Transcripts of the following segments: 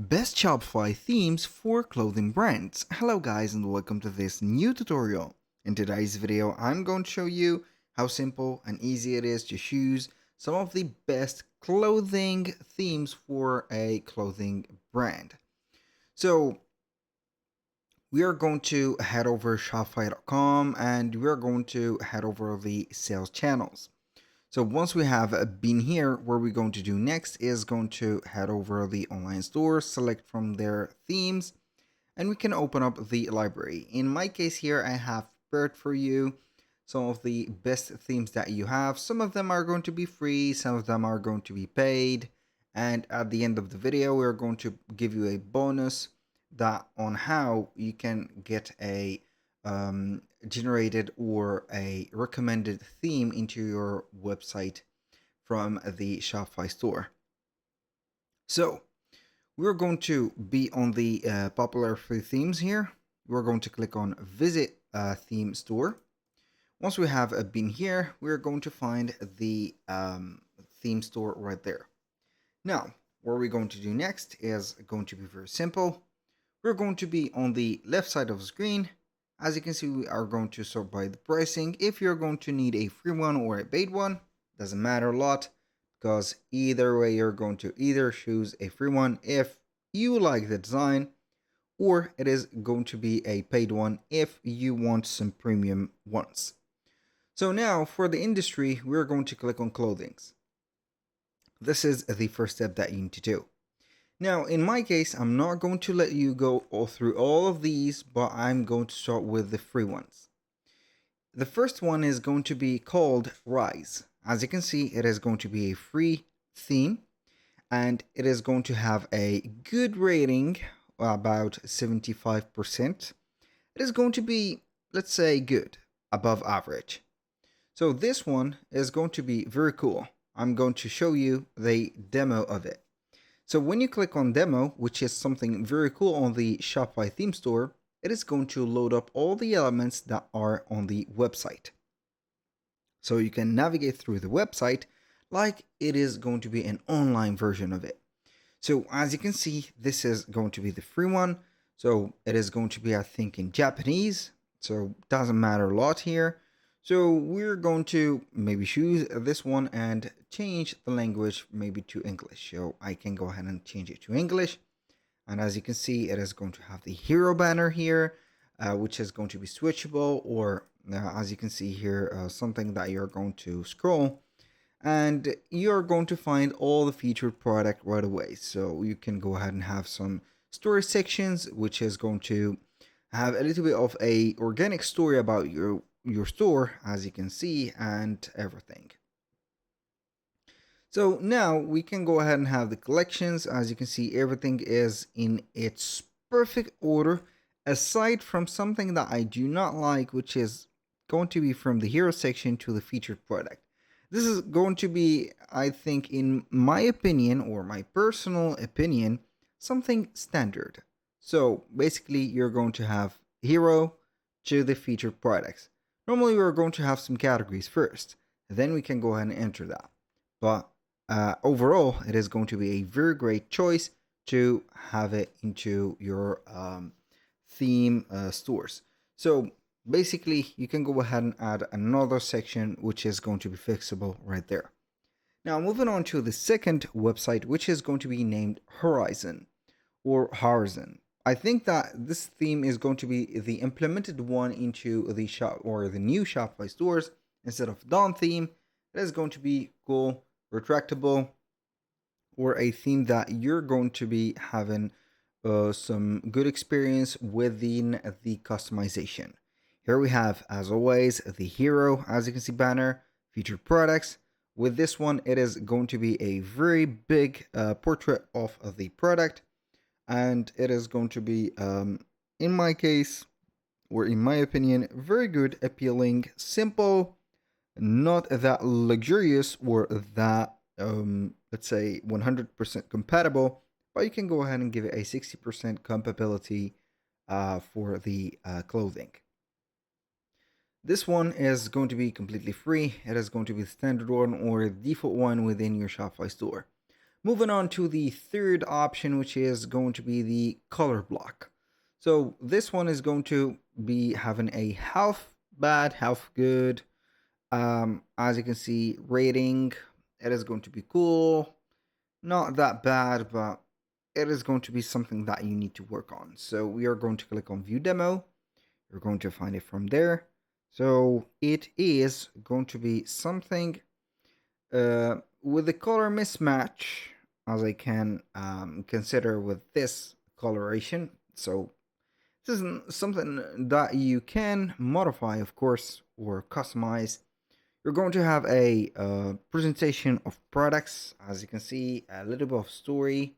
Best Shopify themes for clothing brands. Hello guys and welcome to this new tutorial. In today's video, I'm going to show you how simple and easy it is to choose some of the best clothing themes for a clothing brand. So we are going to head over shopify.com and we are going to head over the sales channels. So once we have been here, what we're going to do next is going to head over the online store, select from their themes, and we can open up the library. In my case here, I have prepared for you some of the best themes that you have. Some of them are going to be free, some of them are going to be paid. And at the end of the video, we're going to give you a bonus that on how you can get a generated or a recommended theme into your website from the Shopify store. So we're going to be on the popular free themes here. We're going to click on visit theme store. Once we have been here, we're going to find the theme store right there. Now, what we're going to do next is going to be very simple. We're going to be on the left side of the screen. As you can see, we are going to sort by the pricing. If you're going to need a free one or a paid one, doesn't matter a lot, because either way you're going to either choose a free one if you like the design, or it is going to be a paid one if you want some premium ones. So now for the industry, we're going to click on clothings. This is the first step that you need to do. Now, in my case, I'm not going to let you go through all of these, but I'm going to start with the free ones. The first one is going to be called Rise. As you can see, it is going to be a free theme, and it is going to have a good rating, about 75%. It is going to be, let's say, good, above average. So this one is going to be very cool. I'm going to show you the demo of it. So when you click on demo, which is something very cool on the Shopify theme store, it is going to load up all the elements that are on the website. So you can navigate through the website like it is going to be an online version of it. So as you can see, this is going to be the free one. So it is going to be, I think, in Japanese. So it doesn't matter a lot here. So we're going to maybe choose this one and change the language maybe to English. So I can go ahead and change it to English. And as you can see, it is going to have the hero banner here, which is going to be switchable, or as you can see here, something that you're going to scroll and you're going to find all the featured product right away. So you can go ahead and have some story sections, which is going to have a little bit of a organic story about your store, as you can see, and everything. So now we can go ahead and have the collections. As you can see, everything is in its perfect order, aside from something that I do not like, which is going to be from the hero section to the featured product. This is going to be, I think, in my opinion, or my personal opinion, something standard. So basically, you're going to have hero to the featured products. Normally, we're going to have some categories first. Then we can go ahead and enter that. But overall, it is going to be a very great choice to have it into your theme stores. So basically, you can go ahead and add another section, which is going to be fixable right there. Now, moving on to the second website, which is going to be named Horizon or Horizon. I think that this theme is going to be the implemented one into the shop or the new Shopify stores instead of Dawn theme. It is going to be cool, retractable, or a theme that you're going to be having some good experience within the customization. Here we have, as always, the hero, as you can see, banner, featured products. With this one, it is going to be a very big portrait of the product. And it is going to be, in my case, or in my opinion, very good, appealing, simple, not that luxurious or that, let's say, 100% compatible, but you can go ahead and give it a 60% compatibility for the clothing. This one is going to be completely free. It is going to be the standard one or the default one within your Shopify store. Moving on to the third option, which is going to be the color block. So this one is going to be having a half bad, half good. As you can see, rating, it is going to be cool. Not that bad, but it is going to be something that you need to work on. So we are going to click on view demo. You're going to find it from there. So it is going to be something with the color mismatch, as I can consider with this coloration. So this isn't something that you can modify, of course, or customize. You're going to have a presentation of products, as you can see, a little bit of story,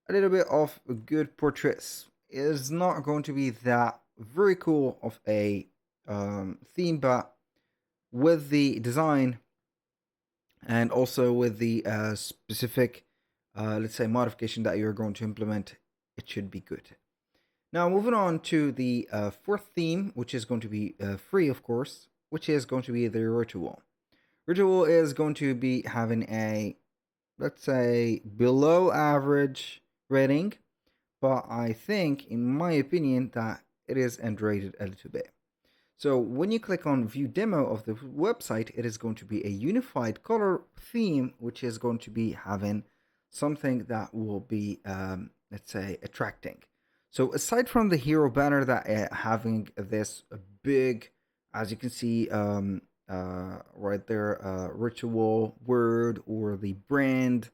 a little bit of good portraits. It is not going to be that very cool of a theme, but with the design and also with the specific, let's say, modification that you're going to implement, it should be good. Now, moving on to the fourth theme, which is going to be free, of course, which is going to be the ritual. Ritual is going to be having a, let's say, below average rating, but I think, in my opinion, that it is underrated a little bit. So when you click on view demo of the website, it is going to be a unified color theme, which is going to be having something that will be, let's say, attracting. So aside from the hero banner that having this big, as you can see right there, ritual word or the brand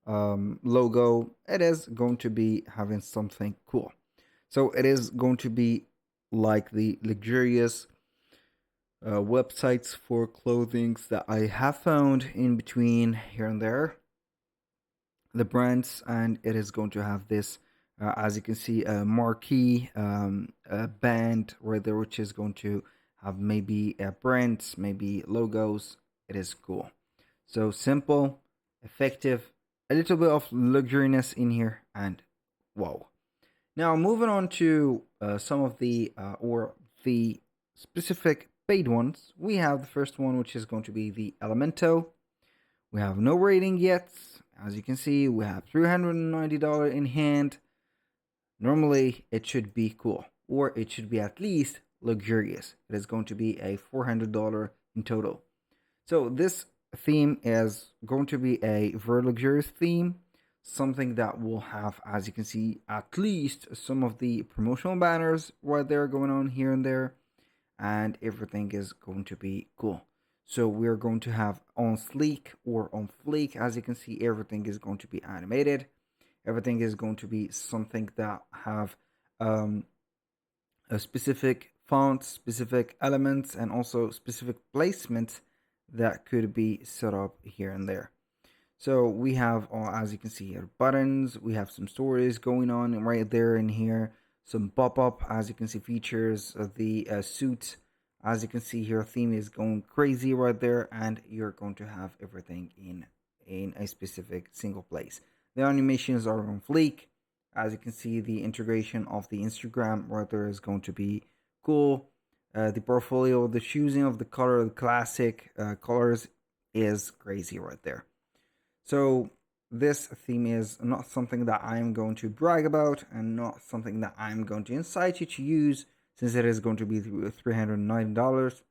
logo, it is going to be having something cool. So it is going to be like the luxurious websites for clothing that I have found in between here and there, the brands, and it is going to have this, as you can see, a marquee band right there, which is going to have maybe brands, maybe logos. It is cool. So simple, effective, a little bit of luxuriness in here, and wow. Now, moving on to some of the specific paid ones, we have the first one, which is going to be the Elemento. We have no rating yet. As you can see, we have $390 in hand. Normally, it should be cool, or it should be at least luxurious. It is going to be a $400 in total. So this theme is going to be a very luxurious theme, something that will have, as you can see, at least some of the promotional banners right there going on here and there, and everything is going to be cool. So we're going to have on sleek or on fleek. As you can see, everything is going to be animated. Everything is going to be something that have a specific fonts, specific elements, and also specific placements that could be set up here and there. So we have, as you can see here, buttons. We have some stories going on right there in here. Some pop-up, as you can see, features of the suit. As you can see here, theme is going crazy right there, and you're going to have everything in a specific single place. The animations are on fleek. As you can see, the integration of the Instagram right there is going to be cool. The portfolio, the choosing of the color, the classic colors is crazy right there. So this theme is not something that I'm going to brag about and not something that I'm going to incite you to use, since it is going to be $390.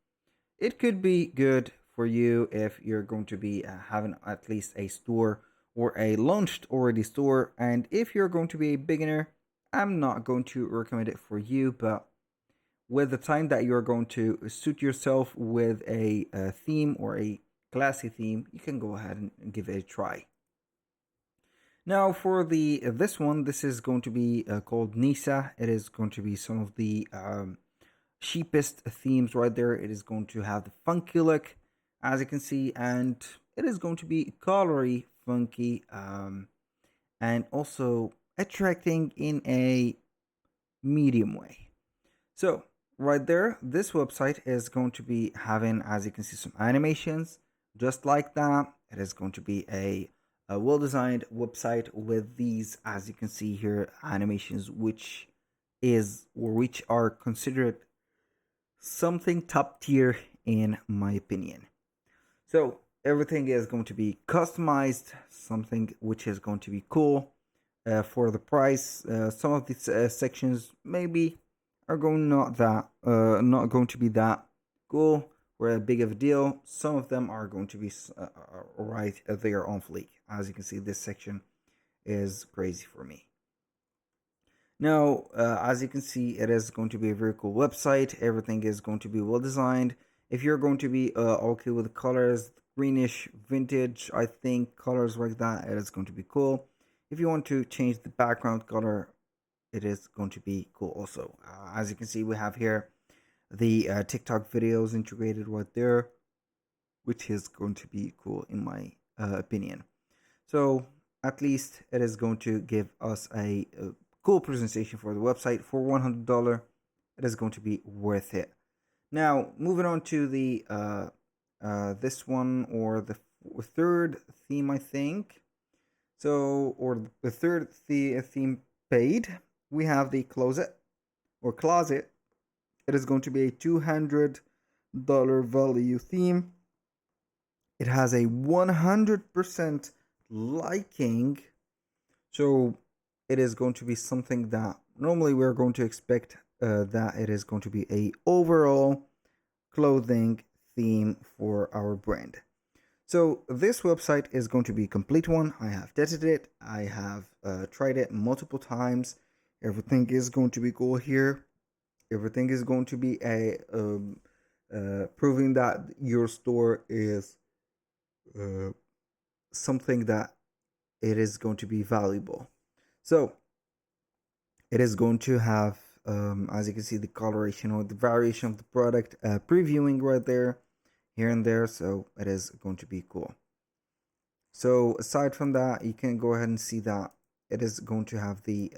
It could be good for you if you're going to be having at least a store or a launched already store. And if you're going to be a beginner, I'm not going to recommend it for you, but with the time that you're going to suit yourself with a theme or a classy theme, you can go ahead and give it a try. Now for this one, this is going to be called Nisa. It is going to be some of the cheapest themes right there. It is going to have the funky look, as you can see, and it is going to be colory, funky, and also attracting in a medium way. So right there, this website is going to be having, as you can see, some animations just like that. It is going to be a well-designed website with these, as you can see here, animations, which are considered something top tier in my opinion. So everything is going to be customized, something which is going to be cool. For the price, some of these sections maybe are not going to be that cool or a big of a deal. Some of them are going to be right there on fleek. As you can see, this section is crazy for me. Now, as you can see, it is going to be a very cool website. Everything is going to be well designed. If you're going to be okay with the colors, greenish, vintage, I think colors like that, it is going to be cool. If you want to change the background color, it is going to be cool also. As you can see, we have here the TikTok videos integrated right there, which is going to be cool in my opinion. So at least it is going to give us a cool presentation for the website. For $100, it is going to be worth it. Now, moving on to the this one, or the third theme, I think. So, or the third theme paid, we have the closet or closet. It is going to be a $200 value theme. It has a 100% liking, so it is going to be something that normally we're going to expect that it is going to be a overall clothing theme for our brand. So this website is going to be a complete one. I have tested it. I have tried it multiple times. Everything is going to be cool here. Everything is going to be a proving that your store is something that it is going to be valuable. So it is going to have, as you can see, the coloration or the variation of the product previewing right there, here and there. So it is going to be cool. So aside from that, you can go ahead and see that it is going to have the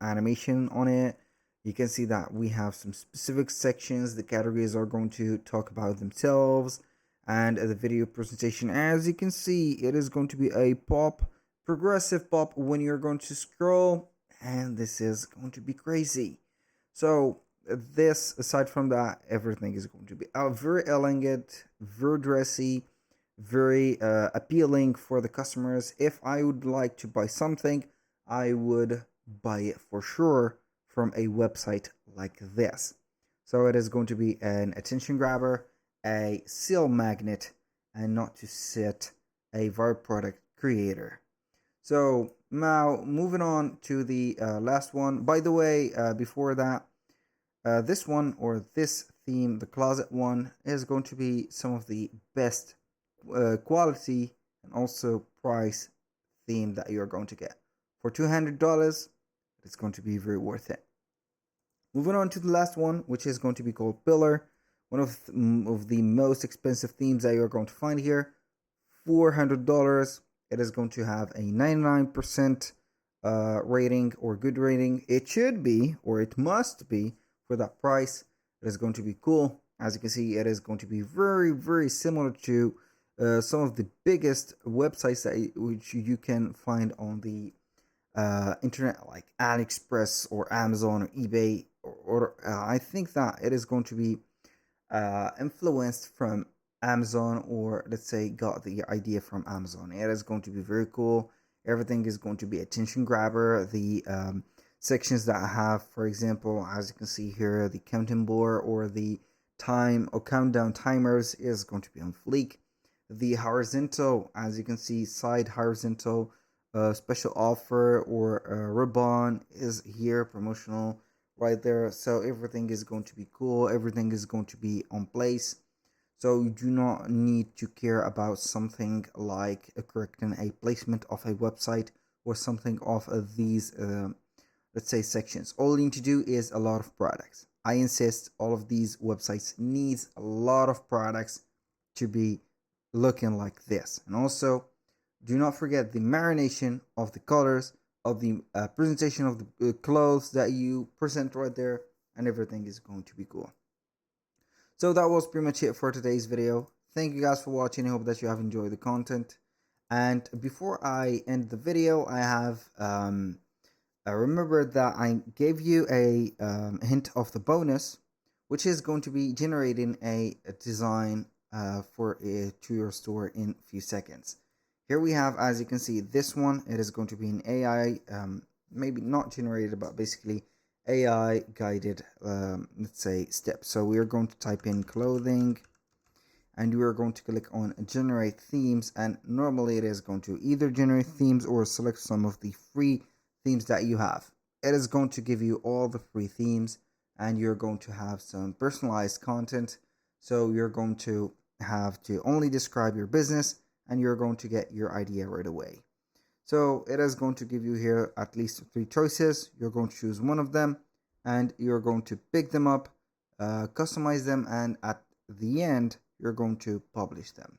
animation on it. You can see that we have some specific sections. The categories are going to talk about themselves, and the video presentation, as you can see, it is going to be a pop, progressive pop when you're going to scroll, and this is going to be crazy. So this, aside from that, everything is going to be very elegant, very dressy, very appealing for the customers. If I would like to buy something, I would buy it for sure from a website like this. So it is going to be an attention grabber, a seal magnet, and not to sit a viral product creator. So now moving on to the last one. By the way, before that, this one, or this theme, the closet one, is going to be some of the best quality and also price theme that you're going to get. For $200, it's going to be very worth it. Moving on to the last one, which is going to be called Pillar, one of the most expensive themes that you're going to find here. $400. It is going to have a 99% rating, or good rating. It should be, or it must be, for that price. It is going to be cool. As you can see, it is going to be very, very similar to some of the biggest websites which you can find on the internet, like AliExpress or Amazon or eBay, or I think that it is going to be influenced from Amazon, or let's say got the idea from Amazon. It is going to be very cool. Everything is going to be attention grabber. The sections that I have, for example, as you can see here, the counting board or the time or countdown timers is going to be on fleek. The horizontal, as you can see, side horizontal special offer or ribbon is here, promotional right there. So everything is going to be cool. Everything is going to be on place. So you do not need to care about something like correcting a placement of a website or something of these, let's say, sections. All you need to do is a lot of products. I insist all of these websites needs a lot of products to be looking like this. And also, do not forget the marination of the colors, of the presentation of the clothes that you present right there, and everything is going to be cool. So that was pretty much it for today's video. Thank you guys for watching. I hope that you have enjoyed the content. And before I end the video, I have remember that I gave you a hint of the bonus, which is going to be generating a design to your store in a few seconds. Here we have, as you can see, this one. It is going to be an AI, maybe not generated, but basically AI guided, let's say, steps. So we are going to type in clothing, and you are going to click on generate themes, and normally it is going to either generate themes or select some of the free themes that you have. It is going to give you all the free themes, and you're going to have some personalized content. So you're going to have to only describe your business, and you're going to get your idea right away. So it is going to give you here at least 3 choices. You're going to choose one of them, and you're going to pick them up, customize them, and at the end you're going to publish them.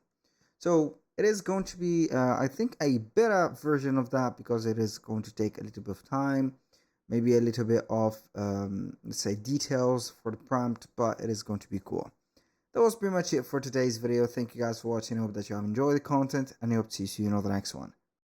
So it is going to be, I think, a better version of that, because it is going to take a little bit of time, maybe a little bit of, let's say, details for the prompt, but it is going to be cool. That was pretty much it for today's video. Thank you guys for watching. I hope that you have enjoyed the content, and I hope to see you in the next one.